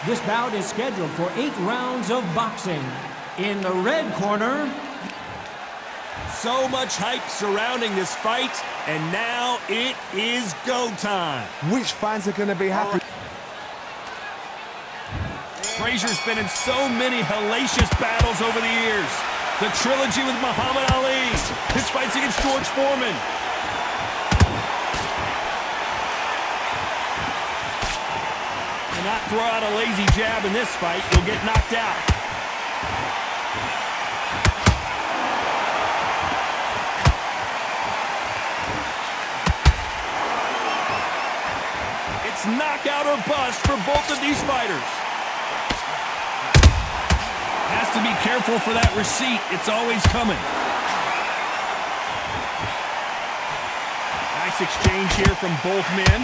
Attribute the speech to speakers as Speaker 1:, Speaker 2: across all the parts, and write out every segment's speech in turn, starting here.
Speaker 1: This bout is scheduled for 8 rounds of boxing. In the red corner...
Speaker 2: So much hype surrounding this fight, and now it is go time.
Speaker 3: Which fans are going to be happy?
Speaker 2: Frazier's been in so many hellacious battles over the years. The trilogy with Muhammad Ali, his fights against George Foreman. Do not throw out a lazy jab in this fight, you'll get knocked out. It's knockout or bust for both of these fighters. Has to be careful for that receipt. It's always coming. Nice exchange here from both men.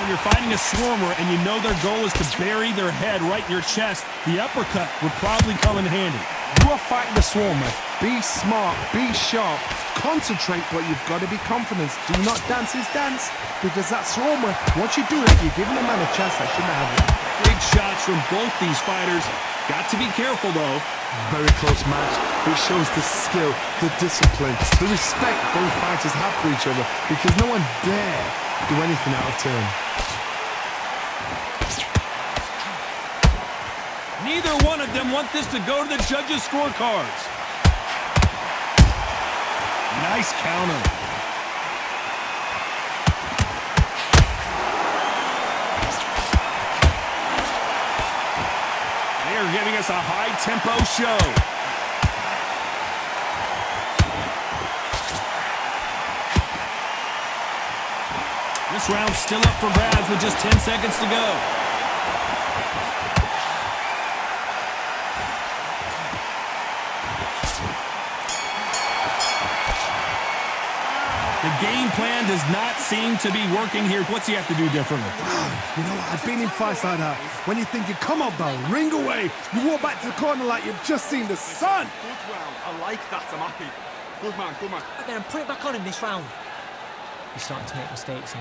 Speaker 2: When you're fighting a swarmer and you know their goal is to bury their head right in your chest, the uppercut would probably come in handy.
Speaker 3: You are fighting the swarmer. Be smart, be sharp, concentrate, but you've got to be confident. Do not dance his dance, because that swarmer, once you do it, you're giving a man a chance that shouldn't have it.
Speaker 2: Big shots from both these fighters. Got to be careful, though.
Speaker 3: Very close match. It shows the skill, the discipline, the respect both fighters have for each other, because no one dare do anything out of turn.
Speaker 2: Neither one of them want this to go to the judges' scorecards. Nice counter. They are giving us a high-tempo show. This round's still up for grabs with just 10 seconds to go. The game plan does not seem to be working here. What's he have to do differently?
Speaker 3: You know, I've been in fights like that. When you're thinking, come on, bro, ring away. You walk back to the corner like you've just seen the sun.
Speaker 4: Good round. I like that. I'm happy. Good man, good man.
Speaker 5: And then put it back on him this round. He's starting to make mistakes.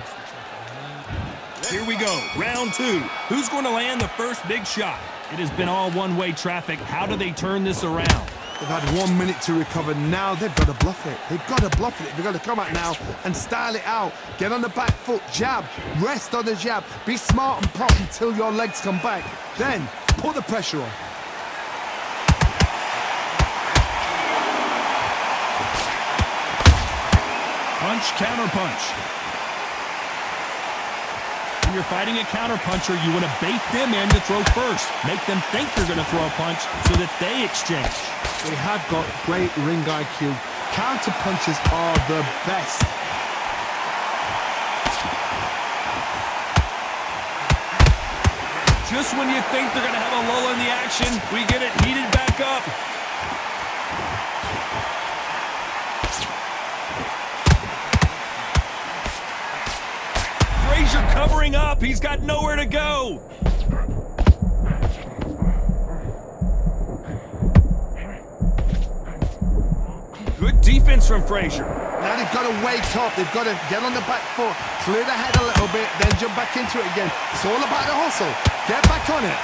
Speaker 2: Here we go, round 2. Who's going to land the first big shot? It has been all one-way traffic. How do they turn this around?
Speaker 3: They've had 1 minute to recover. Now they've got to bluff it. They've got to bluff it. They've got to come out now and style it out. Get on the back foot, jab, rest on the jab. Be smart and pop until your legs come back. Then put the pressure on.
Speaker 2: Punch, counter punch. When you're fighting a counter puncher, you want to bait them in to throw first. Make them think they're going to throw a punch so that they exchange.
Speaker 3: They have got great ring IQ. Counter punches are the best.
Speaker 2: Just when you think they're going to have a lull in the action, we get it heated back up. Frazier covering up. He's got nowhere to go. Good defense from Frazier.
Speaker 3: Now they've got to wake up. They've got to get on the back foot, clear the head a little bit, then jump back into it again. It's all about the hustle. Get back on it.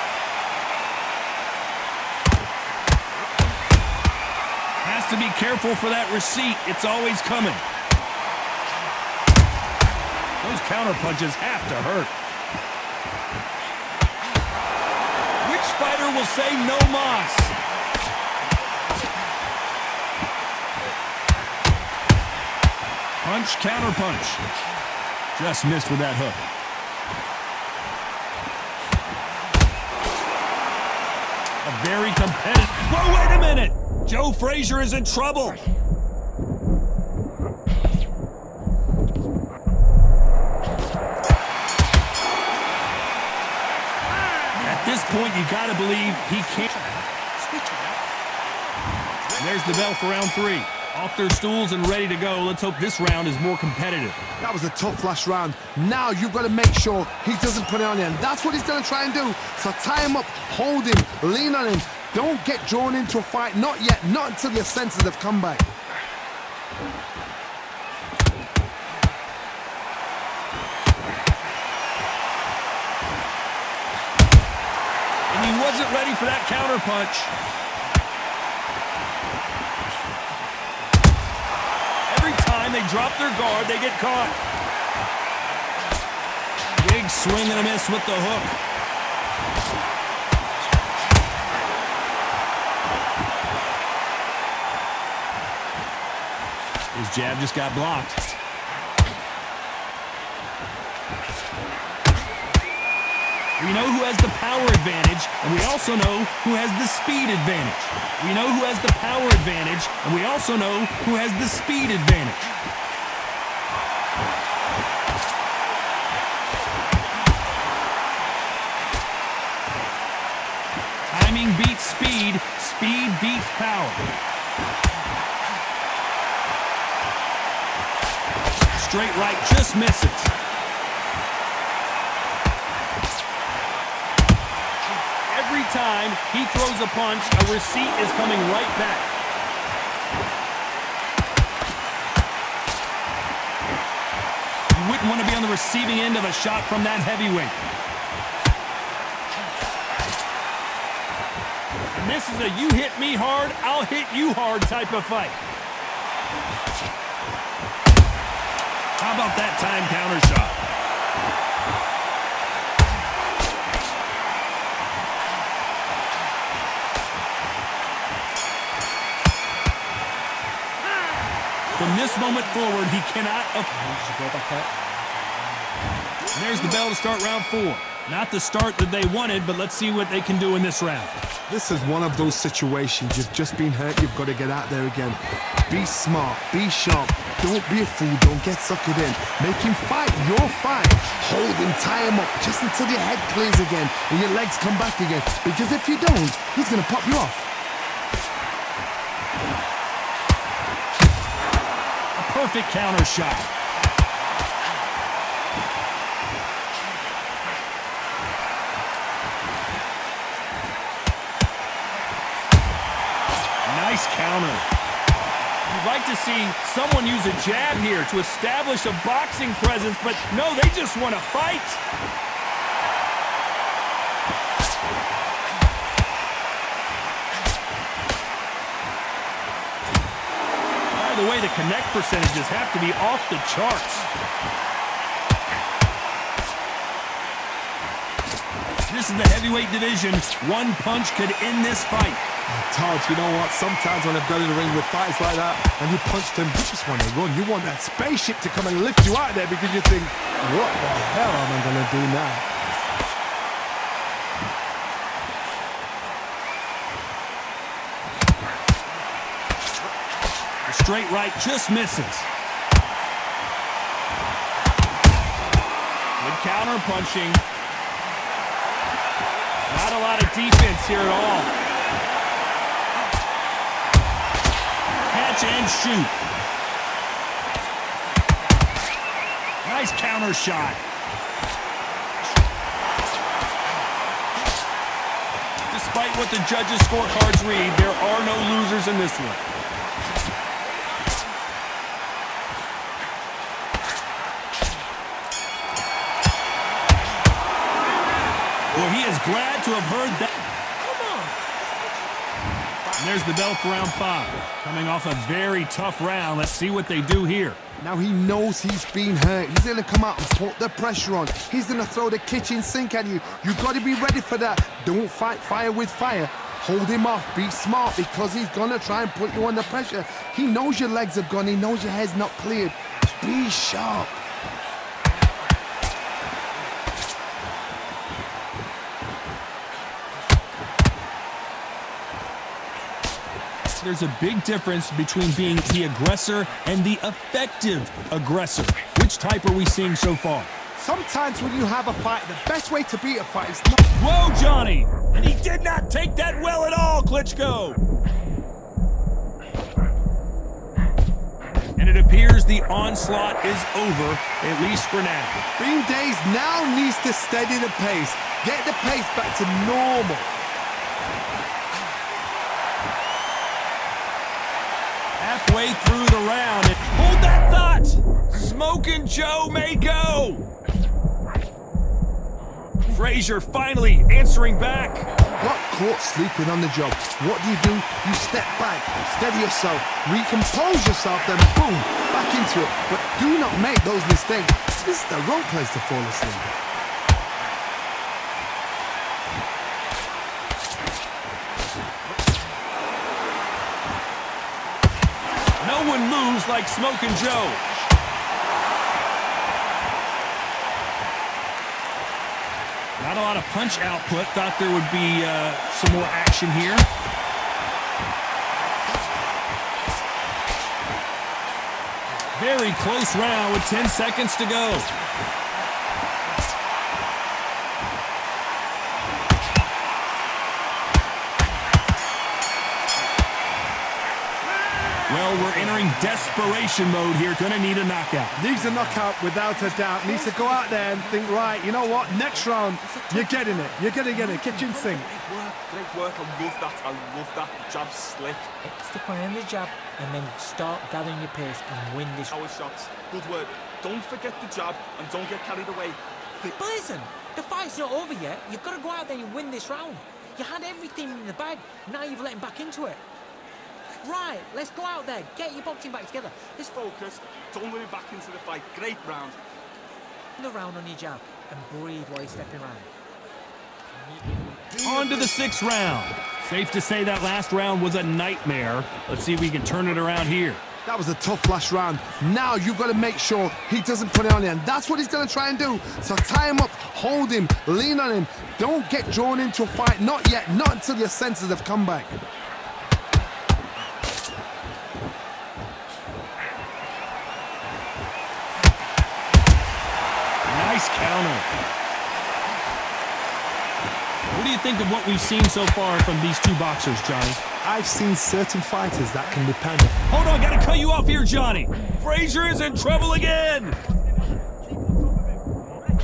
Speaker 2: Has to be careful for that receipt. It's always coming. Those counter punches have to hurt. Which fighter will say no mas? Punch, counter punch. Just missed with that hook. A very competitive... Whoa, wait a minute! Joe Frazier is in trouble. At this point, you gotta believe he can't... And there's the bell for round 3. Off their stools and ready to go. Let's hope this round is more competitive.
Speaker 3: That was a tough last round. Now you've got to make sure he doesn't put it on you. And that's what he's going to try and do. So tie him up, hold him, lean on him, Don't get drawn into a fight, not yet, not until your senses have come back.
Speaker 2: And he wasn't ready for that counter punch. Every time they drop their guard, they get caught. Big swing and a miss with the hook. His jab just got blocked. We know who has the power advantage, and we also know who has the speed advantage. We know who has the power advantage, and we also know who has the speed advantage. Timing beats speed, speed beats power. Straight right just misses. Every time he throws a punch, a receipt is coming right back. You wouldn't want to be on the receiving end of a shot from that heavyweight. And this is a you hit me hard, I'll hit you hard type of fight. How about that time counter shot? From this moment forward, he cannot afford. There's the bell to start round 4. Not the start that they wanted, but let's see what they can do in this round.
Speaker 3: This is one of those situations. You've just been hurt. You've got to get out there again. Be smart. Be sharp. Don't be a fool. Don't get suckered in. Make him fight your fight. Hold him. Tie him up just until your head clears again and your legs come back again. Because if you don't, he's going to pop you off.
Speaker 2: A perfect counter shot. Nice counter. You'd like to see someone use a jab here to establish a boxing presence, but no, they just want to fight. By the way, the connect percentages have to be off the charts. This is the heavyweight division. One punch could end this fight.
Speaker 3: Todd, you know what? Sometimes when I've got in the ring with fights like that and you punch them, you just want to run. You want that spaceship to come and lift you out there because you think, what the hell am I going to do now?
Speaker 2: The straight right just misses. Good counter punching. Not a lot of defense here at all. Catch and shoot. Nice counter shot. Despite what the judges' scorecards read, there are no losers in this one. Well, he is glad to have heard that. And there's the bell for round 5. Coming off a very tough round. Let's see what they do here.
Speaker 3: Now he knows he's been hurt. He's going to come out and put the pressure on. He's going to throw the kitchen sink at you. You've got to be ready for that. Don't fight fire with fire. Hold him off. Be smart because he's going to try and put you under pressure. He knows your legs are gone. He knows your head's not cleared. Be sharp.
Speaker 2: There's a big difference between being the aggressor and the effective aggressor. Which type are we seeing so far?
Speaker 3: Sometimes when you have a fight, the best way to beat a fight is not...
Speaker 2: Whoa, Johnny! And he did not take that well at all, Klitschko! And it appears the onslaught is over, at least for now.
Speaker 3: Bean Days now needs to steady the pace. Get the pace back to normal.
Speaker 2: halfway through the round. Hold that thought! Smokin' Joe may go! Frazier finally answering back.
Speaker 3: Got caught sleeping on the job. What do? You step back, steady yourself, recompose yourself, then boom, back into it. But do not make those mistakes. This is the wrong place to fall asleep.
Speaker 2: No one moves like Smokin' Joe. Not a lot of punch output. Thought there would be some more action here. Very close round with 10 seconds to go. Well, we're entering desperation mode here. Gonna need a knockout.
Speaker 3: Needs a knockout without a doubt. Needs to go out there and think, right, you know what? Next round, you're getting it. You're gonna get it. Kitchen sink.
Speaker 4: Great work. I love that. I love that. Jab slick.
Speaker 5: Stick on the jab and then start gathering your pace and win this.
Speaker 4: Power shots. Good work. Don't forget the jab and don't get carried away.
Speaker 5: But listen, the fight's not over yet. You've got to go out there and win this round. You had everything in the bag. Now you've let him back into it. Right, let's go out there. Get your boxing back together. Let's
Speaker 4: Focus. Don't let him back into the fight. Great round.
Speaker 5: the round on your jab and breathe while you're stepping around.
Speaker 2: On to the 6th round. Safe to say that last round was a nightmare. Let's see if we can turn it around here.
Speaker 3: That was a tough last round. Now you've got to make sure he doesn't put it on you, and that's what he's going to try and do. So tie him up, hold him, lean on him. Don't get drawn into a fight. Not yet. Not until your senses have come back.
Speaker 2: Nice counter. What do you think of what we've seen so far from these two boxers, Johnny?
Speaker 3: I've seen certain fighters that can depend on.
Speaker 2: Hold on, gotta cut you off here, Johnny. Frazier is in trouble again.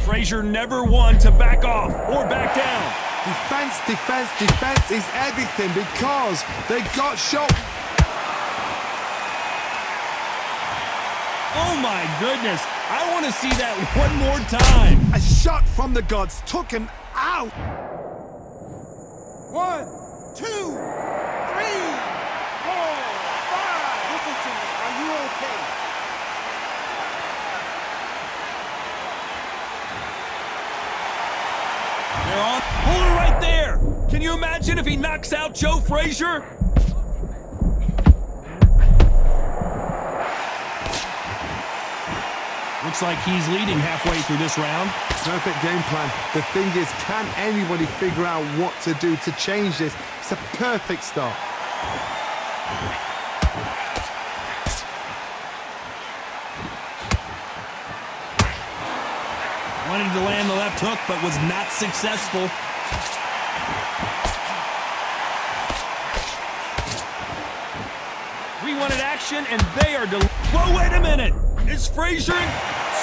Speaker 2: Frazier never one to back off or back down.
Speaker 3: Defense, defense, defense is everything because they got shot.
Speaker 2: Oh my goodness. I want to see that one more time.
Speaker 3: A shot from the gods took him out.
Speaker 4: 1, 2, 3, 4, 5. Listen to me. Are you okay?
Speaker 2: They're on. Hold it right there. Can you imagine if he knocks out Joe Frazier? Looks like he's leading halfway through this round.
Speaker 3: Perfect game plan. The thing is, can anybody figure out what to do to change this? It's a perfect start.
Speaker 2: Wanted to land the left hook, but was not successful. We wanted action, and they are whoa, wait a minute! Is Frazier in?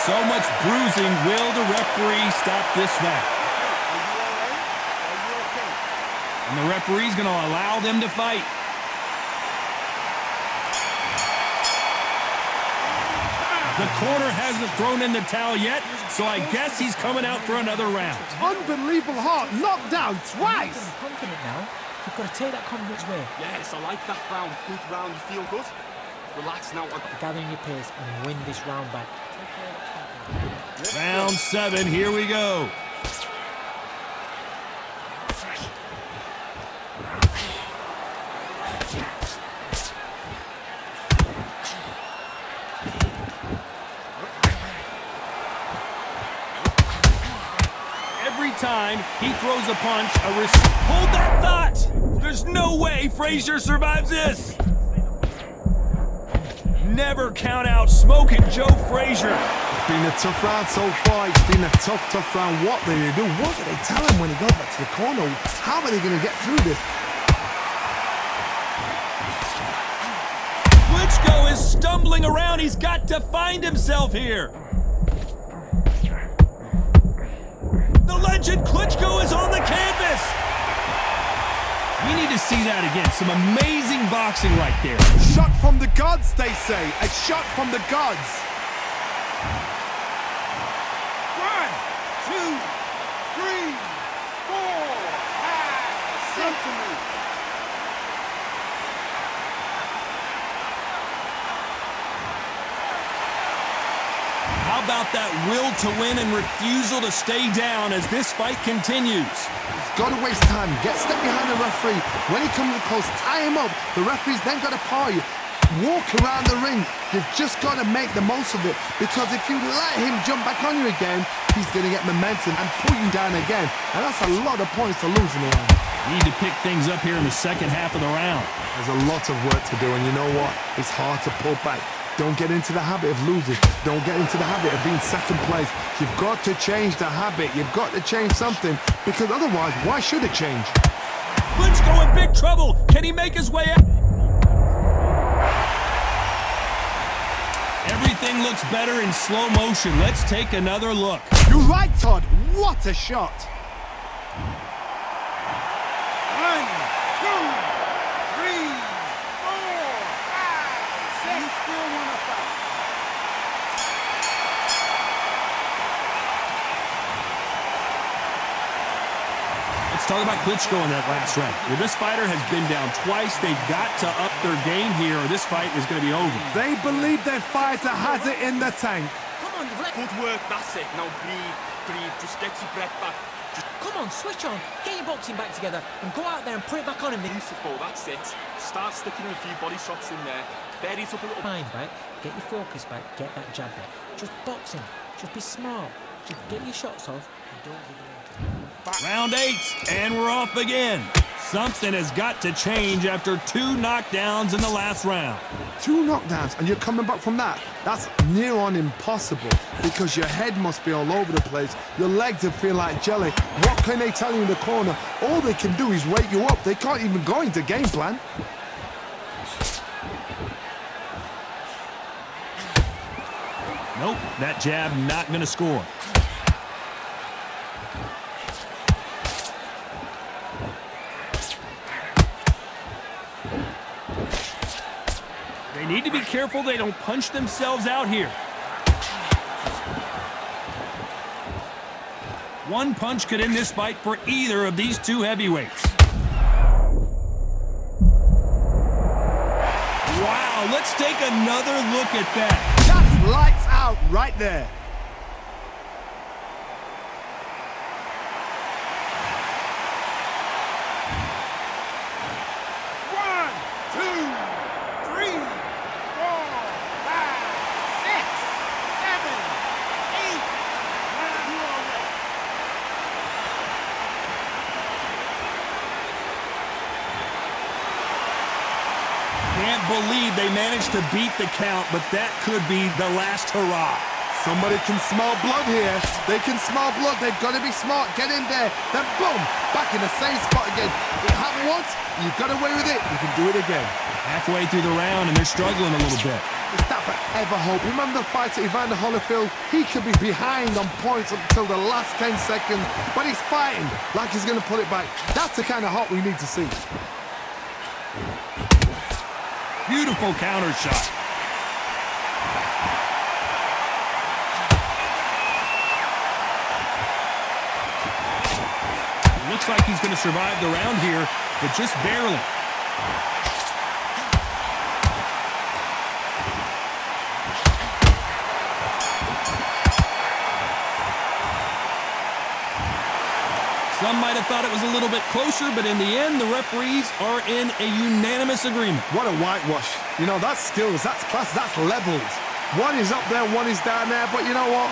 Speaker 2: So much bruising. Will the referee stop this match? And the referee's going to allow them to fight. The corner hasn't thrown in the towel yet, so I guess he's coming out for another round.
Speaker 3: Unbelievable heart, knocked down twice.
Speaker 5: I'm confident now. You've got to take that confidence away.
Speaker 4: Yes, I like that round. Good round. You feel good? Relax now.
Speaker 5: Gathering your pace and win this round back.
Speaker 2: Round 7, here we go. Every time he throws a punch, hold that thought! There's no way Frazier survives this! Never count out Smokin' Joe Frazier.
Speaker 3: It's been a tough round so far. It's been a tough round. What do they do? What do they tell him when he goes back to the corner? How are they going to get through this?
Speaker 2: Klitschko is stumbling around. He's got to find himself here. The legend Klitschko is on the canvas. We need to see that again. Some amazing boxing right there.
Speaker 3: Shot from the gods, they say. A shot from the gods.
Speaker 4: 1, 2, 3, 4, 5, 6.
Speaker 2: How about that will to win and refusal to stay down as this fight continues?
Speaker 3: He's got to waste time. Get step behind the referee. When he comes close, tie him up. The referee's then got to paw you. Walk around the ring. You've just got to make the most of it, because if you let him jump back on you again, he's going to get momentum and pull you down again. And that's a lot of points to lose in the round.
Speaker 2: Need to pick things up here in the second half of the round.
Speaker 3: There's a lot of work to do, and you know what? It's hard to pull back. Don't get into the habit of losing. Don't get into the habit of being second place. You've got to change the habit. You've got to change something, because otherwise, why should it change?
Speaker 2: Klitschko in big trouble. Can he make his way out? Everything looks better in slow motion. Let's take another look.
Speaker 3: You're right, Todd. What a shot.
Speaker 4: 1, 2, 3, 4, 5, 6. You still want to fight?
Speaker 2: Let's talk about Klitschko in that last round. Well, this fighter has been down twice. They've got to up their game here, or this fight is going to be over.
Speaker 3: They believe their fighter has it in the tank.
Speaker 5: Come on, you've let...
Speaker 4: Good work, that's it. Now breathe, breathe. Just get your breath back. Just
Speaker 5: Come on, switch on. Get your boxing back together and go out there and put it back on him.
Speaker 4: beautiful, that's it. Start sticking a few body shots in there. Bury it up a little.
Speaker 5: Mind back, get your focus back, get that jab back. Just boxing. Just be smart. Just get your shots off and don't give it away.
Speaker 2: Round 8, and we're off again. Something has got to change after 2 knockdowns in the last round.
Speaker 3: 2 knockdowns, and you're coming back from that. That's near on impossible, because your head must be all over the place. Your legs will feel like jelly. What can they tell you in the corner? All they can do is wake you up. They can't even go into game plan.
Speaker 2: Nope, that jab not going to score. They need to be careful they don't punch themselves out here. One punch could end this fight for either of these 2 heavyweights. Wow, let's take another look at that.
Speaker 3: That's lights out right there.
Speaker 2: Can't believe they managed to beat the count, but that could be the last hurrah.
Speaker 3: Somebody can smell blood here. They can smell blood. They've got to be smart. Get in there. Then boom, back in the same spot again. It happened once. You've got away with it. You can do it again.
Speaker 2: Halfway through the round, and they're struggling a little bit.
Speaker 3: Is that forever hope? Remember the fight at Evander Holyfield? He could be behind on points until the last 10 seconds, but he's fighting like he's going to pull it back. That's the kind of hope we need to see.
Speaker 2: Beautiful counter shot. Looks like he's going to survive the round here, but just barely. Some might have thought it was a little bit closer, but in the end, the referees are in a unanimous agreement.
Speaker 3: What a whitewash. You know, that's skills, that's class, that's levels. One is up there, one is down there, but you know what?